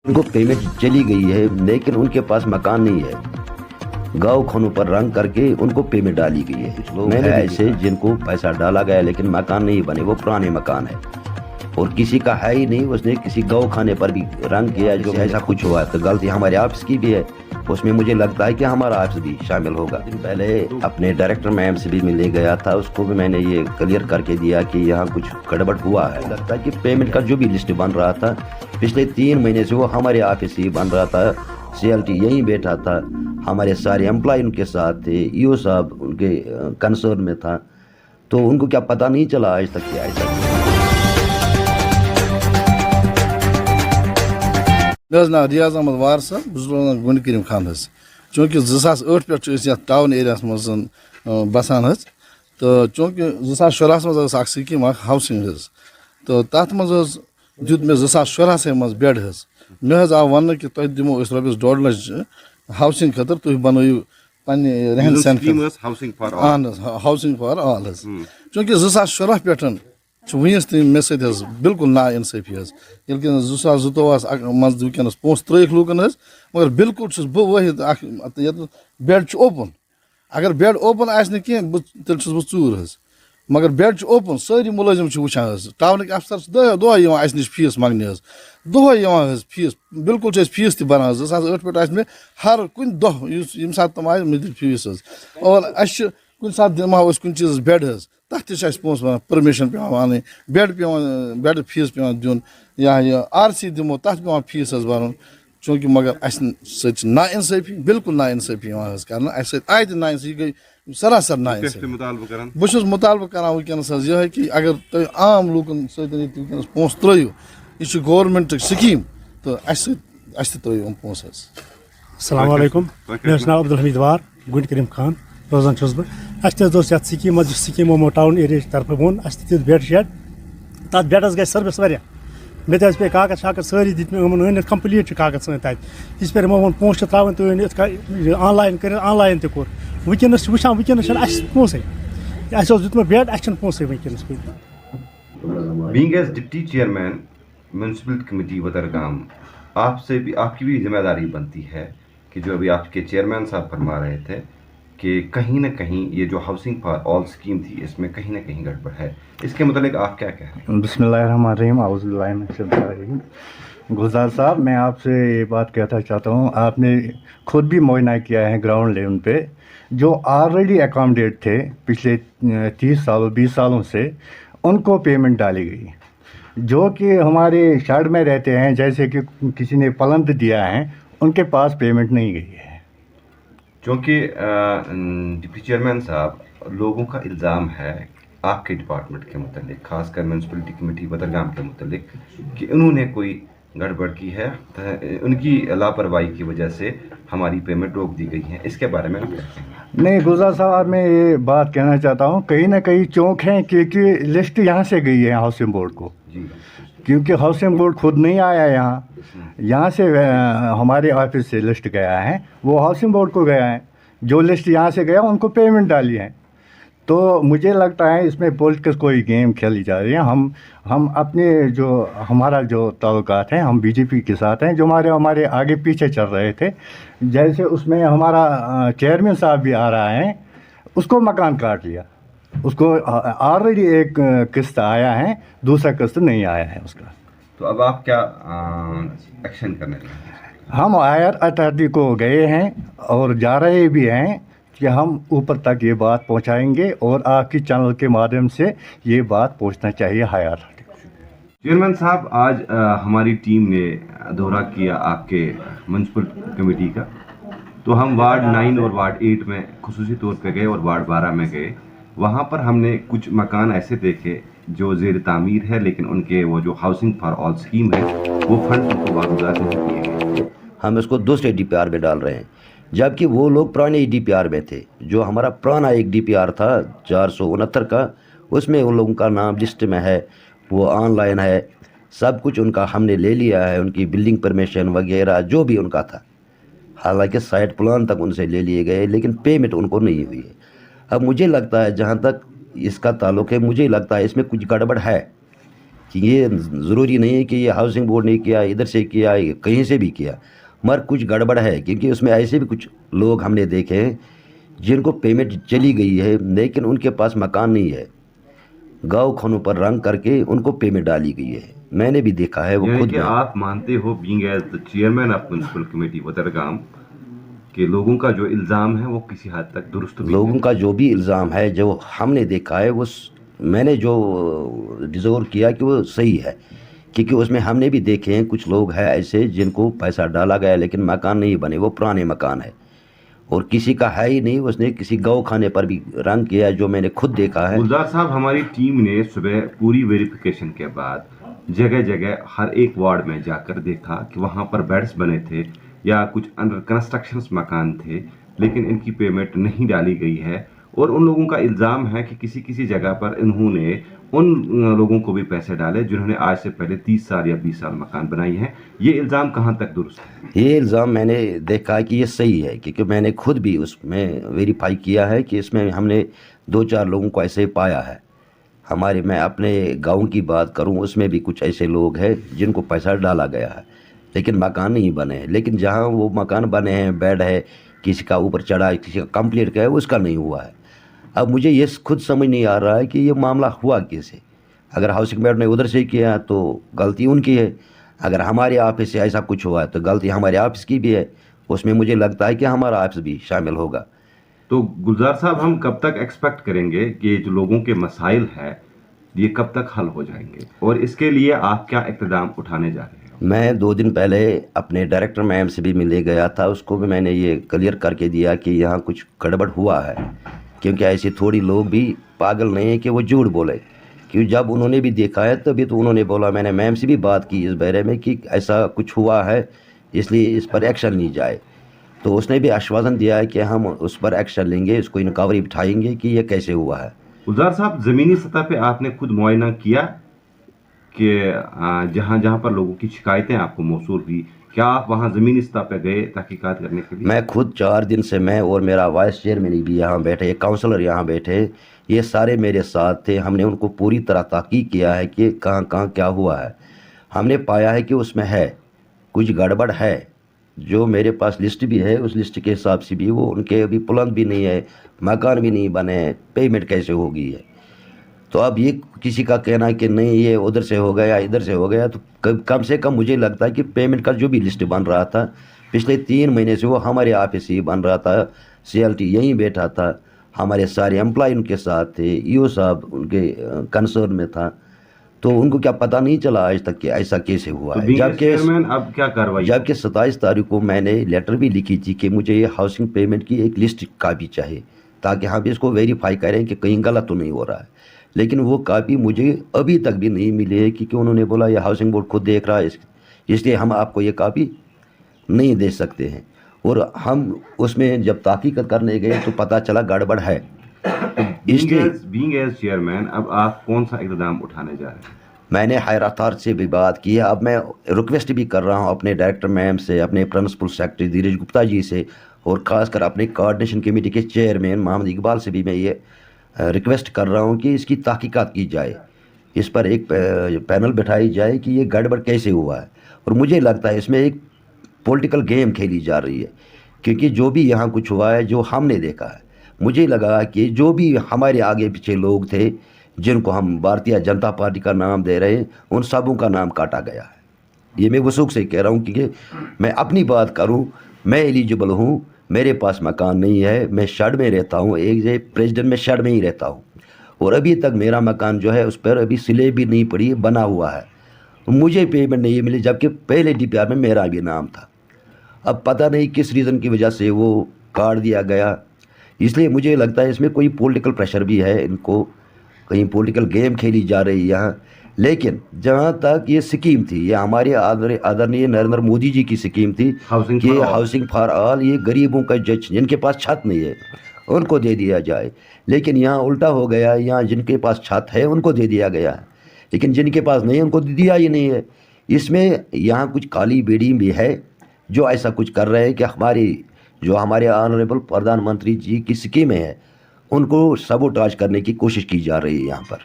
ان کو پیمنٹ چلی گئی ہے لیکن ان کے پاس مکان نہیں ہے، گاؤں خانوں پر رنگ کر کے ان کو پیمنٹ ڈالی گئی ہے۔ میں نے ایسے جن کو پیسہ ڈالا گیا لیکن مکان نہیں بنے، وہ پرانے مکان ہے اور کسی کا ہے ہی نہیں، اس نے کسی گاؤں خانے پر بھی رنگ کیا، جو ایسا کچھ ہوا تو غلطی ہمارے آفس کی بھی ہے، اس میں مجھے لگتا ہے کہ ہمارا آفس بھی شامل ہوگا۔ دن پہلے اپنے ڈائریکٹر میم سے بھی ملے گیا تھا، اس کو بھی میں نے یہ کلیئر کر کے دیا کہ یہاں کچھ گڑبڑ ہوا ہے۔ لگتا ہے کہ پیمنٹ کا جو بھی لسٹ بن رہا تھا پچھلے 3 مہینے سے وہ ہمارے آفس ہی بن رہا تھا، CLT یہیں بیٹھا تھا، ہمارے سارے امپلائی ان کے ساتھ تھے، EO صاحب ان کے کنسرن میں تھا، تو ان کو کیا پتہ نہیں چلا آج تک کیا ایسا۔ مے نا ریاض احمد وار صاحب بہت روزان گنڈ کریم خان حظ، چونکہ 2008 پہ یتھ ٹاؤن ایریا مز بسان حظ، تو چونکہ 2016 مز اخ سکیم اخ ہاؤسنگ حظ، تو تر مز دیت مے 2014 مز بیڈ حظ، مے حظ آو ون کہ تہ دمو اس رۄپیس 1.5 لچھ ہاؤسنگ خاطر تھی بنٲیِو پننہِ رہن سہن اہن حظ ہاؤسنگ فار آل حظ، چونکہ 2014 پٮ۪ٹھ ونس تھی مے سۭتۍ حظ بالکل نا انصٲفی حظ، ییٚلہِ کہِ 2022 مز ونکیٚنس پونٛسہٕ ترٲیِکھ لوٗکن حظ، مگر بالکل چھُس بہٕ وٲحد اکھ ییٚتہِ بیڈ چھُ اوپن، اگر بیڈ اوپن آسہِ نہٕ کینٛہہ تیٚلہِ چھُس بہٕ ژوٗر حظ، مگر بیڈ چھُ اوپن، سٲری مُلٲزِم چھِ وٕچھان حظ، ٹاونٕکۍ افسر چھِ دۄہے یِوان اَسہِ نِش فیٖس منٛگنہِ حظ، دۄہے یِوان حظ فیٖس، بالکل چھِ أسۍ فیٖس تہِ بَران حظ، 2008 پٮ۪ٹھ آسہِ مےٚ ہر کُنہِ دۄہ ییٚمہِ ساتہٕ تِم آسہِ مےٚ دِتۍ فیٖس حظ، اور اَسہِ چھِ کُنہِ ساتہٕ دِمہو أسۍ کُنہِ چیٖزَس بیڈ حظ، تَتھ تہِ چھِ اَسہِ پونٛسہٕ بَران، پٔرمِشن پیٚوان اَنٕنۍ، بیڈ فیٖس پیٚوان دیُن، یا یہِ RC دِمو تَتھ پیٚوان فیٖس حظ بَرُن، چوٗنٛکہِ مگر اَسہِ سۭتۍ چھِ نا اِنصٲفی، بالکل نا اِنصٲفی یِوان حظ کرنہٕ، اَسہِ سۭتۍ آیہِ تہِ نا اِنصٲفی، یہِ گٔے سراسر نا اِنصٲفی۔ بہٕ چھُس مُطالبہٕ کران وٕنکیٚنس حظ یِہے کہِ اگر تُہۍ عام لوٗکن سۭتۍ ییٚتہِ وٕنکیٚنس پونٛسہٕ ترٲیِو، یہِ چھِ گورمنٹٕچ سکیٖم تہٕ اَسہِ تہِ ترٲیِو یِم پونٛسہٕ حظ۔ السلام علیکم، مےٚ چھُ ناو عبدالحمید وار، گُنڈ کریم خان روزان چھُس بہٕ۔ اَسہِ تہِ حظ اوس یَتھ سکیٖم منٛز یُس سکیٖم یِمو ٹاوُن ایریاہٕچ طرفہٕ ووٚن، اَسہِ تہِ دیُت بیڈ شیڈ، تَتھ بیڈَس گژھِ سٔروِس واریاہ، مےٚ تہِ حظ پیٚیہِ کاغذ شاغذ سٲری دِتۍ مےٚ یِمن أنِتھ، کَمپٕلیٖٹ چھِ کاغذ سٲنۍ تَتہِ، یِژھ پھِرِ یِمو ووٚن پونٛسہٕ چھِ ترٛاوٕنۍ تُہۍ أنِو یِتھ کٔنۍ آن لاین کٔرِتھ، آن لاین تہِ کوٚر، وٕنکیٚنَس چھِ وٕچھان وٕنکیٚنَس چھِنہٕ اَسہِ پونٛسَے، اَسہِ اوس دیُتمُت بیڈ، اَسہِ چھِنہٕ پونٛسَے وٕنکیٚنَس کُنہِ۔ Being as deputy chairman municipal committee Watergam, آپ کی بھی ذمہ داری بنتی ہے کہ جو ابھی آپ کے چیئرمین صاحب فرما رہے تھے کہ کہیں نہ کہیں یہ جو ہاؤسنگ فار آل اسکیم تھی اس میں کہیں نہ کہیں گڑبڑ ہے، اس کے متعلق آپ کیا کہہ رہے ہیں؟ بسم اللہ الرحمن الرحیم، اعوذ باللہ من الشیطان الرجیم۔ گلزار صاحب، میں آپ سے یہ بات کہنا چاہتا ہوں، آپ نے خود بھی معائنہ کیا ہے گراؤنڈ لیول پہ، جو آلریڈی اکاموڈیٹ تھے پچھلے 30 سالوں 20 سالوں سے، ان کو پیمنٹ ڈالی گئی، جو کہ ہمارے شیڈ میں رہتے ہیں، جیسے کہ کسی نے پلنت دیا ہے، ان کے پاس پیمنٹ نہیں گئی ہے۔ چونکہ ڈپٹی چیئرمین صاحب، لوگوں کا الزام ہے آپ کے ڈپارٹمنٹ کے متعلق، خاص کر میونسپلٹی کمیٹی وترگام کے متعلق، کہ انہوں نے کوئی گڑبڑ کی ہے، ان کی لاپرواہی کی وجہ سے ہماری پیمنٹ روک دی گئی ہے، اس کے بارے میں نہیں گلزار صاحب، میں یہ بات کہنا چاہتا ہوں، کہیں نہ کہیں چونک ہیں، کیونکہ لسٹ یہاں سے گئی ہے ہاؤسنگ بورڈ کو، جی، کیونکہ ہاؤسنگ بورڈ خود نہیں آیا یہاں سے ہمارے آفس سے لسٹ گیا ہے، وہ ہاؤسنگ بورڈ کو گیا ہے، جو لسٹ یہاں سے گیا ان کو پیمنٹ ڈالی ہے، تو مجھے لگتا ہے اس میں پولیٹکس کوئی گیم کھیلی جا رہی ہے۔ ہم اپنے ہمارا جو تعلقات ہیں، ہم BJP کے ساتھ ہیں، جو ہمارے آگے پیچھے چل رہے تھے، جیسے اس میں ہمارا چیئرمین صاحب بھی آ رہا ہے، اس کو مکان کاٹ لیا، اس کو آلریڈی ایک قسط آیا ہے، دوسرا قسط نہیں آیا ہے اس کا۔ تو اب آپ کیا ایکشن کرنے لگے ہیں؟ ہم ہائر اتھارٹی کو گئے ہیں اور جا رہے بھی ہیں کہ ہم اوپر تک یہ بات پہنچائیں گے، اور آپ کی چینل کے مادھیم سے یہ بات پہنچنا چاہیے ہائر اتھارٹی کو۔ چیئرمین صاحب، آج ہماری ٹیم نے دورہ کیا آپ کے میونسپل کمیٹی کا، تو ہم وارڈ 9 اور وارڈ 8 میں خصوصی طور پہ گئے اور وارڈ 12 میں گئے، وہاں پر ہم نے کچھ مکان ایسے دیکھے جو زیر تعمیر ہے، لیکن ان کے وہ جو ہاؤسنگ فار آل اسکیم ہے وہ فنڈ ان کو واگزار نہیں کیے گئے، ہم اس کو دوسرے DPR میں ڈال رہے ہیں، جبکہ وہ لوگ پرانے DPR میں تھے، جو ہمارا پرانا ایک DPR تھا 469 کا، اس میں ان لوگوں کا نام لسٹ میں ہے، وہ آن لائن ہے، سب کچھ ان کا ہم نے لے لیا ہے، ان کی بلڈنگ پرمیشن وغیرہ جو بھی ان کا تھا، حالانکہ سائٹ پلان تک ان سے لے لیے گئے، لیکن پیمنٹ ان کو نہیں ہوئی ہے۔ اب مجھے لگتا ہے، جہاں تک اس کا تعلق ہے، مجھے لگتا ہے اس میں کچھ گڑبڑ ہے، کہ یہ ضروری نہیں ہے کہ یہ ہاؤسنگ بورڈ نے کیا، ادھر سے کیا، کہیں سے بھی کیا، مگر کچھ گڑبڑ ہے، کیونکہ اس میں ایسے بھی کچھ لوگ ہم نے دیکھے ہیں جن کو پیمنٹ چلی گئی ہے لیکن ان کے پاس مکان نہیں ہے، گاؤں خانوں پر رنگ کر کے ان کو پیمنٹ ڈالی گئی ہے، میں نے بھی دیکھا ہے وہ یعنی خود کہ میں۔ آپ مانتے ہو being as the chairman of municipal committee Watergam کہ لوگوں کا جو الزام ہے وہ کسی حد تک درست بھی لوگوں ہے؟ کا جو بھی الزام ہے جو ہم نے دیکھا ہے وہ میں نے جو ڈیزور کیا کہ وہ صحیح ہے، کیونکہ اس میں ہم نے بھی دیکھے ہیں کچھ لوگ ہیں ایسے جن کو پیسہ ڈالا گیا لیکن مکان نہیں بنے، وہ پرانے مکان ہے اور کسی کا ہے ہی نہیں، اس نے کسی گاؤں خانے پر بھی رنگ کیا جو میں نے خود دیکھا ہے۔ گلزار صاحب، ہماری ٹیم نے صبح پوری ویریفیکیشن کے بعد جگہ جگہ ہر ایک وارڈ میں جا کر دیکھا کہ وہاں پر بیڈز بنے تھے یا کچھ انڈر کنسٹرکشنز مکان تھے لیکن ان کی پیمنٹ نہیں ڈالی گئی ہے، اور ان لوگوں کا الزام ہے کہ کسی کسی جگہ پر انہوں نے ان لوگوں کو بھی پیسے ڈالے جنہوں نے آج سے پہلے 30 سال یا 20 سال مکان بنائی ہیں۔ یہ الزام کہاں تک درست ہے؟ یہ الزام میں نے دیکھا کہ یہ صحیح ہے، کیونکہ میں نے خود بھی اس میں ویریفائی کیا ہے کہ اس میں ہم نے 2-4 لوگوں کو ایسے پایا ہے۔ میں اپنے گاؤں کی بات کروں، اس میں بھی کچھ ایسے لوگ ہیں جن کو پیسہ ڈالا گیا ہے لیکن مکان نہیں بنے ہیں، لیکن جہاں وہ مکان بنے ہیں، بیڈ ہے، کسی کا اوپر چڑھا، کسی کا کمپلیٹ کیا ہے، اس کا نہیں ہوا ہے۔ اب مجھے یہ خود سمجھ نہیں آ رہا ہے کہ یہ معاملہ ہوا کیسے۔ اگر ہاؤسنگ بورڈ نے ادھر سے کیا تو غلطی ان کی ہے، اگر ہمارے آفس سے ایسا کچھ ہوا ہے تو غلطی ہمارے آفس کی بھی ہے، اس میں مجھے لگتا ہے کہ ہمارا آفس بھی شامل ہوگا۔ تو گلزار صاحب، ہم کب تک ایکسپیکٹ کریں گے کہ جو لوگوں کے مسائل ہیں یہ کب تک حل ہو جائیں گے، اور اس کے لیے آپ کیا اقدام اٹھانے جا رہے ہیں؟ میں 2 دن پہلے اپنے ڈائریکٹر میم سے بھی ملے گیا تھا، اس کو بھی میں نے یہ کلیئر کر کے دیا کہ یہاں کچھ گڑبڑ ہوا ہے، کیونکہ ایسے تھوڑی لوگ بھی پاگل نہیں ہیں کہ وہ جھوٹ بولے، کیوں جب انہوں نے بھی دیکھا ہے تبھی تو انہوں نے بولا۔ میں نے میم سے بھی بات کی اس بارے میں کہ ایسا کچھ ہوا ہے اس لیے اس پر ایکشن لی جائے، تو اس نے بھی آشوازن دیا ہے کہ ہم اس پر ایکشن لیں گے، اس کو انکوائری بٹھائیں گے کہ یہ کیسے ہوا ہے۔ گلزار صاحب، زمینی سطح پہ آپ نے خود معائنہ کیا کہ جہاں جہاں پر لوگوں کی شکایتیں آپ کو موصول ہوئی، کیا آپ وہاں زمینی سطح پہ گئے تحقیقات کرنے کے لیے؟ میں خود 4 دن سے، میں اور میرا وائس چیئرمین بھی یہاں بیٹھے، کاؤنسلر یہاں بیٹھے، یہ سارے میرے ساتھ تھے، ہم نے ان کو پوری طرح تحقیق کیا ہے کہ کہاں کہاں کیا ہوا ہے۔ ہم نے پایا ہے کہ اس میں ہے کچھ گڑبڑ ہے، جو میرے پاس لسٹ بھی ہے، اس لسٹ کے حساب سے بھی وہ ان کے ابھی پلان بھی نہیں ہے، مکان بھی نہیں بنے ہیں، پیمنٹ کیسے ہوگی ہے۔ تو اب یہ کسی کا کہنا ہے کہ نہیں یہ ادھر سے ہو گیا ادھر سے ہو گیا، تو کم سے کم مجھے لگتا ہے کہ پیمنٹ کا جو بھی لسٹ بن رہا تھا پچھلے 3 مہینے سے وہ ہمارے آفس ہی بن رہا تھا، CLT یہیں بیٹھا تھا، ہمارے سارے امپلائی ان کے ساتھ تھے، EO صاحب ان کے کنسرن میں تھا، تو ان کو کیا پتہ نہیں چلا آج تک کہ ایسا کیسے ہوا ہے۔ اب کیا کارروائی؟ جبکہ 27 تاریخ کو میں نے لیٹر بھی لکھی تھی کہ مجھے یہ ہاؤسنگ پیمنٹ کی ایک لسٹ کاپی چاہیے تاکہ ہم اس کو ویریفائی کریں کہ کہیں غلط تو نہیں ہو رہا ہے، لیکن وہ کاپی مجھے ابھی تک بھی نہیں ملی ہے، کیونکہ انہوں نے بولا یہ ہاؤسنگ بورڈ خود دیکھ رہا ہے، اس لیے ہم آپ کو یہ کاپی نہیں دے سکتے ہیں۔ اور ہم اس میں جب تحقیقت کرنے گئے تو پتہ چلا گڑبڑ ہے، اس لیے بینگ ایز چیئرمین اب آپ کون سا اقدام اٹھانے جا رہے ہیں؟ میں نے ہائر اتھارٹی سے بھی بات کی ہے، اب میں ریکویسٹ بھی کر رہا ہوں اپنے ڈائریکٹر میم سے، اپنے پرنسپل سیکرٹری دھیرج گپتا جی سے، اور خاص کر اپنے کوآرڈینیشن کمیٹی کے چیئرمین محمد اقبال سے بھی میں یہ ریکویسٹ کر رہا ہوں کہ اس کی تحقیقات کی جائے، اس پر ایک پینل بٹھائی جائے کہ یہ گڑبڑ کیسے ہوا ہے۔ اور مجھے لگتا ہے اس میں ایک پولیٹیکل گیم کھیلی جا رہی ہے، کیونکہ جو بھی یہاں کچھ ہوا ہے جو ہم نے دیکھا ہے، مجھے لگا کہ جو بھی ہمارے آگے پیچھے لوگ تھے جن کو ہم بھارتیہ جنتا پارٹی کا نام دے رہے ہیں، ان سبوں کا نام کاٹا گیا ہے۔ یہ میں وثوق سے کہہ رہا ہوں، کیونکہ میں اپنی بات کروں، میں ایلیجبل ہوں، میرے پاس مکان نہیں ہے، میں شیڈ میں رہتا ہوں، ایک پریزیڈنٹ میں شیڈ میں ہی رہتا ہوں، اور ابھی تک میرا مکان جو ہے اس پر ابھی سلے بھی نہیں پڑی، بنا ہوا ہے، مجھے پیمنٹ نہیں ملی، جبکہ پہلے DPR میں میرا بھی نام تھا۔ اب پتہ نہیں کس ریزن کی وجہ سے وہ کاٹ دیا گیا، اس لیے مجھے لگتا ہے اس میں کوئی پولیٹیکل پریشر بھی ہے، ان کو کہیں پولیٹیکل گیم کھیلی جا رہی ہے یہاں۔ لیکن جہاں تک یہ سکیم تھی، یہ ہمارے آدرنیہ نریندر مودی جی کی سکیم تھی کہ ہاؤسنگ فار آل، یہ غریبوں کا جن کے پاس چھت نہیں ہے ان کو دے دیا جائے، لیکن یہاں الٹا ہو گیا، یہاں جن کے پاس چھت ہے ان کو دے دیا گیا ہے، لیکن جن کے پاس نہیں ہے ان کو دیا ہی نہیں ہے۔ اس میں یہاں کچھ کالی بیڑی بھی ہے جو ایسا کچھ کر رہے ہیں کہ ہمارے آنریبل پردھان منتری جی کی سکیمیں ہیں ان کو سبوٹاج کرنے کی کوشش کی جا رہی ہے یہاں پر۔